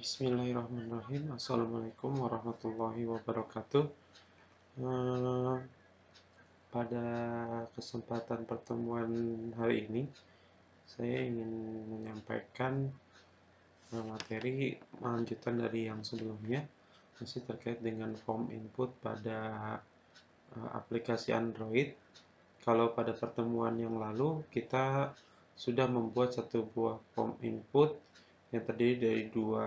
Bismillahirrahmanirrahim. Assalamualaikum warahmatullahi wabarakatuh. Eh, Pada kesempatan pertemuan hari ini, saya ingin menyampaikan materi lanjutan dari yang sebelumnya, masih terkait dengan form input pada aplikasi Android. Kalau pada pertemuan yang lalu, kita sudah membuat satu buah form input yang terdiri dari dua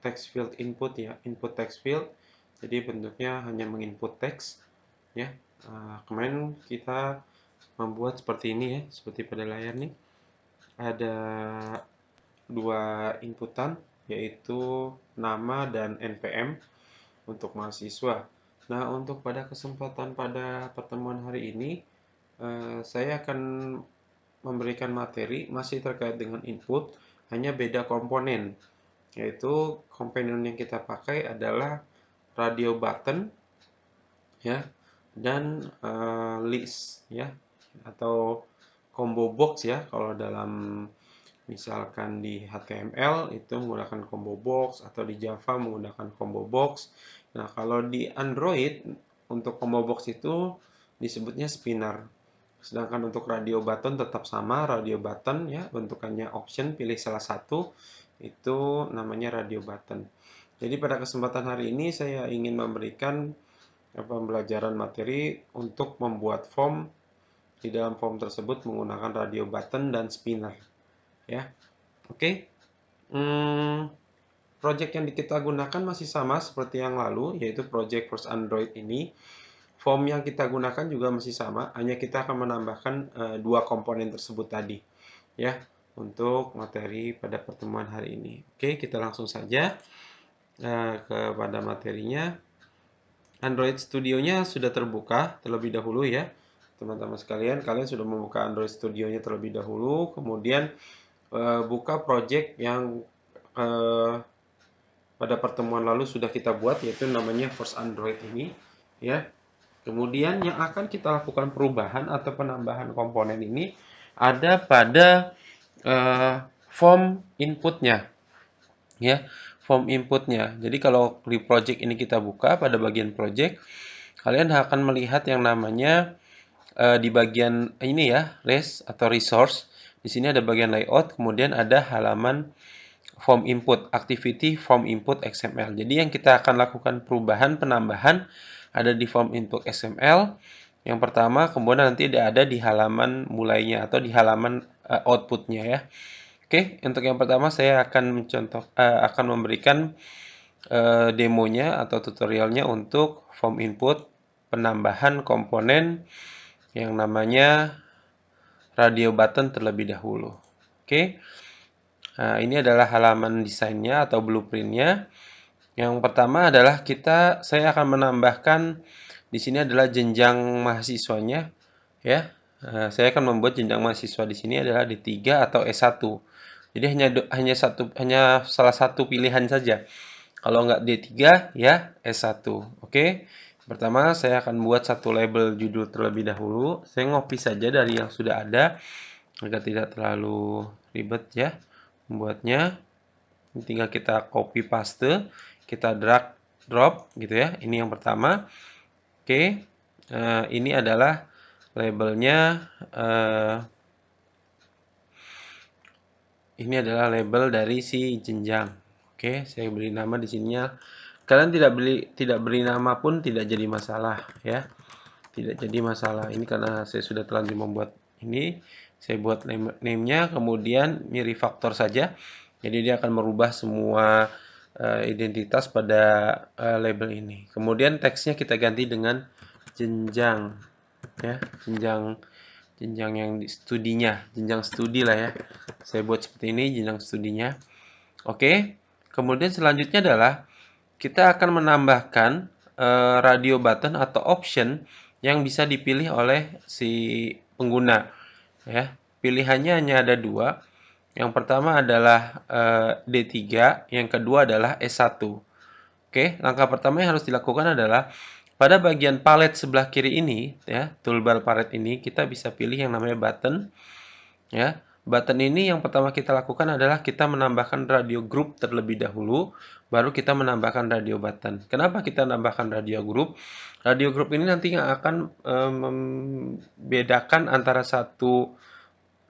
text field input ya, input text field. Jadi bentuknya hanya menginput teks ya. Kemarin kita membuat seperti ini ya, seperti pada layar nih. Ada dua inputan yaitu nama dan NPM untuk mahasiswa. Nah, untuk pada kesempatan pada pertemuan hari ini, saya akan memberikan materi masih terkait dengan input, hanya beda komponen, yaitu komponen yang kita pakai adalah radio button ya dan list ya atau combo box ya. Kalau dalam misalkan di HTML itu menggunakan combo box atau di Java menggunakan combo box. Nah, kalau di Android untuk combo box itu disebutnya spinner. Sedangkan untuk radio button tetap sama, radio button ya, bentukannya option, pilih salah satu, itu namanya radio button. Jadi pada kesempatan hari ini saya ingin memberikan pembelajaran materi untuk membuat form. Di dalam form tersebut menggunakan radio button dan spinner ya. Oke. Project yang kita gunakan masih sama seperti yang lalu, yaitu project First Android ini. Form yang kita gunakan juga masih sama, hanya kita akan menambahkan dua komponen tersebut tadi ya untuk materi pada pertemuan hari ini. Oke, kita langsung saja kepada materinya. Android Studio-nya sudah terbuka terlebih dahulu ya. Teman-teman sekalian, kalian sudah membuka Android Studio-nya terlebih dahulu, kemudian buka project yang pada pertemuan lalu sudah kita buat, yaitu namanya First Android ini ya. Kemudian yang akan kita lakukan perubahan atau penambahan komponen ini ada pada form inputnya ya, form inputnya. Jadi kalau di project ini kita buka pada bagian project, kalian akan melihat yang namanya di bagian ini ya, res atau resource. Di sini ada bagian layout, kemudian ada halaman form input, activity form input XML. Jadi yang kita akan lakukan perubahan penambahan ada di form input XML yang pertama, kemudian nanti ada di halaman mulainya atau di halaman outputnya ya. Oke, untuk yang pertama saya akan akan memberikan demonya atau tutorialnya untuk form input penambahan komponen yang namanya radio button terlebih dahulu. Oke. Nah, ini adalah halaman desainnya atau blueprintnya. Yang pertama adalah saya akan menambahkan di sini adalah jenjang mahasiswanya, ya. Saya akan membuat jenjang mahasiswa di sini adalah D3 atau S1. Jadi hanya salah satu pilihan saja. Kalau nggak D3 ya S1. Oke. Pertama saya akan buat satu label judul terlebih dahulu. Saya ngopi saja dari yang sudah ada agar tidak terlalu ribet ya membuatnya. Tinggal kita copy paste, kita drag drop gitu ya. Ini yang pertama. Oke. Ini adalah labelnya. Ini adalah label dari si jenjang. Oke, saya beri nama di sininya. Kalian tidak beri nama pun tidak jadi masalah ya. Tidak jadi masalah. Ini karena saya sudah terlanjur membuat ini. Saya buat name-nya, kemudian mirip faktor saja. Jadi dia akan merubah semua identitas pada label ini. Kemudian teksnya kita ganti dengan jenjang ya, jenjang yang studinya, jenjang studi lah ya. Saya buat seperti ini jenjang studinya. Oke. Kemudian selanjutnya adalah kita akan menambahkan radio button atau option yang bisa dipilih oleh si pengguna ya. Pilihannya hanya ada dua. Yang pertama adalah D3, yang kedua adalah S1. Oke, langkah pertama yang harus dilakukan adalah pada bagian palet sebelah kiri ini ya, toolbar palet ini kita bisa pilih yang namanya button ya. button ini yang pertama kita lakukan adalah kita menambahkan radio group terlebih dahulu, baru kita menambahkan radio button. Kenapa kita menambahkan radio group? Radio group ini nanti yang akan membedakan antara satu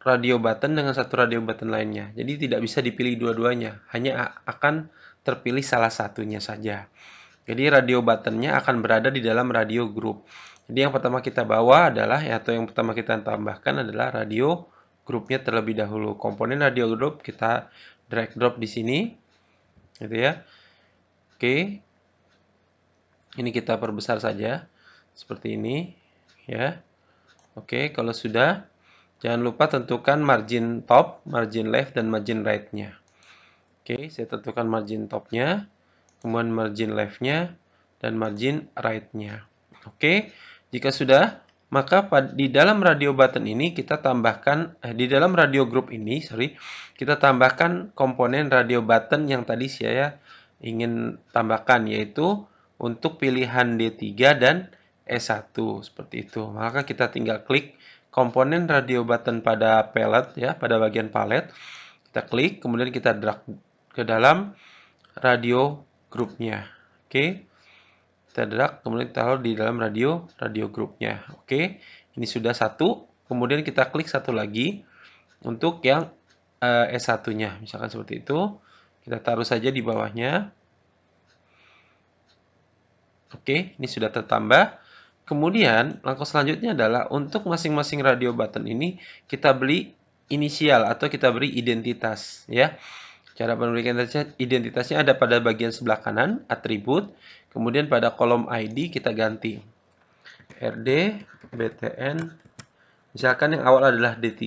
radio button dengan satu radio button lainnya. Jadi tidak bisa dipilih dua-duanya, hanya akan terpilih salah satunya saja. Jadi radio buttonnya akan berada di dalam radio group. Jadi yang pertama kita bawa adalah, atau yang pertama kita tambahkan adalah radio groupnya terlebih dahulu. Komponen radio group kita drag drop di sini, gitu ya. Oke, ini kita perbesar saja, seperti ini, ya. Oke, kalau sudah, jangan lupa tentukan margin top, margin left, dan margin right-nya. Oke, saya tentukan margin top-nya, kemudian margin left-nya, dan margin right-nya. Oke, jika sudah, maka di dalam radio button ini kita tambahkan, di dalam radio group ini, kita tambahkan komponen radio button yang tadi saya ingin tambahkan, yaitu untuk pilihan D3 dan S1, seperti itu. Maka kita tinggal klik komponen radio button pada palette, ya, pada bagian palette. Kita klik, kemudian kita drag ke dalam radio grupnya. Oke, kita drag, kemudian taruh di dalam radio grupnya. Oke, ini sudah satu. Kemudian kita klik satu lagi untuk yang S1-nya. Misalkan seperti itu. Kita taruh saja di bawahnya. Oke, ini sudah tertambah. Kemudian, langkah selanjutnya adalah untuk masing-masing radio button ini kita beri inisial atau kita beri identitas, ya. Cara pemilikan identitasnya ada pada bagian sebelah kanan, atribut. Kemudian pada kolom ID kita ganti RD, BTN. Misalkan yang awal adalah D3.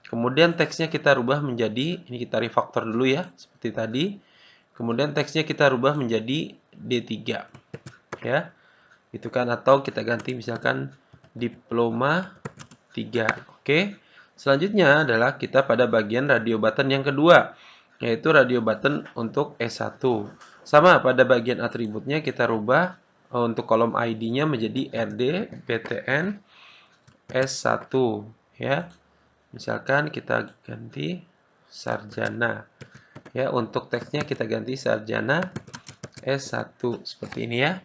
Kemudian teksnya kita rubah menjadi, ini kita refactor dulu ya, seperti tadi. Kemudian teksnya kita rubah menjadi D3. Ya, itu kan, atau kita ganti misalkan diploma 3. Oke. Selanjutnya adalah kita pada bagian radio button yang kedua, yaitu radio button untuk S1. Sama, pada bagian atributnya kita rubah untuk kolom ID-nya menjadi RD, BTN, S1, ya. Misalkan kita ganti sarjana. Ya, untuk teksnya kita ganti sarjana S1 seperti ini ya.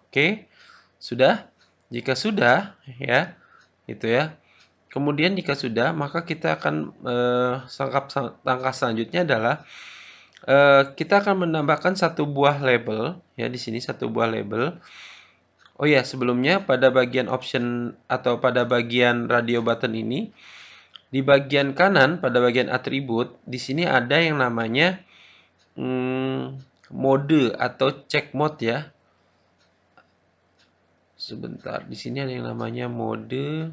Oke. Sudah? Jika sudah, ya, itu ya. Kemudian jika sudah, maka kita akan langkah selanjutnya adalah kita akan menambahkan satu buah label, ya, di sini satu buah label. Oh ya, sebelumnya pada bagian option atau pada bagian radio button ini, di bagian kanan pada bagian atribut, di sini ada yang namanya mode atau check mode ya. Sebentar, di sini ada yang namanya mode.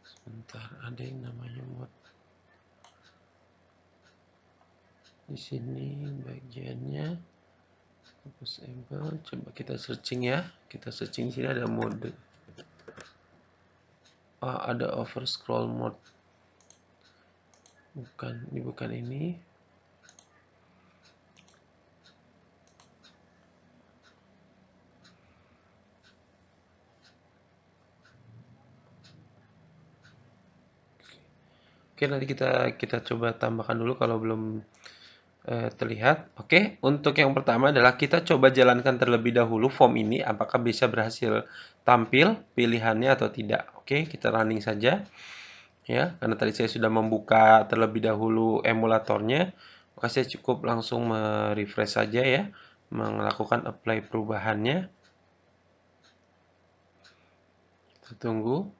Sebentar, ada yang namanya mode. Di sini bagiannya possible. Coba kita searching ya. Kita searching di sini ada mode. Ada over scroll mode. Bukan, ini bukan ini. Oke, nanti kita coba tambahkan dulu kalau belum terlihat. Oke, untuk yang pertama adalah kita coba jalankan terlebih dahulu form ini, apakah bisa berhasil tampil pilihannya atau tidak. Oke, kita running saja. Ya, karena tadi saya sudah membuka terlebih dahulu emulatornya, maka saya cukup langsung merefresh saja ya, melakukan apply perubahannya. Kita tunggu.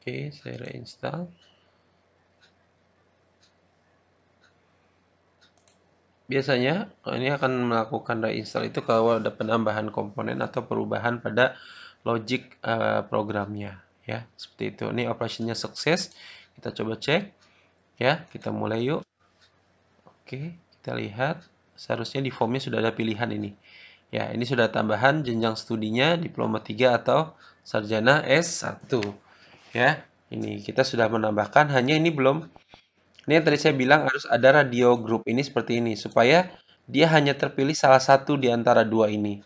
Oke, saya reinstall. Biasanya ini akan melakukan reinstall itu kalau ada penambahan komponen atau perubahan pada logic programnya, ya, seperti itu. Ini operasinya sukses. Kita coba cek, ya, kita mulai yuk. Oke, kita lihat seharusnya di formnya sudah ada pilihan ini. Ya, ini sudah tambahan jenjang studinya diploma 3 atau sarjana S1. Ya, ini kita sudah menambahkan, hanya ini belum. Ini yang tadi saya bilang harus ada radio group ini seperti ini supaya dia hanya terpilih salah satu di antara dua ini.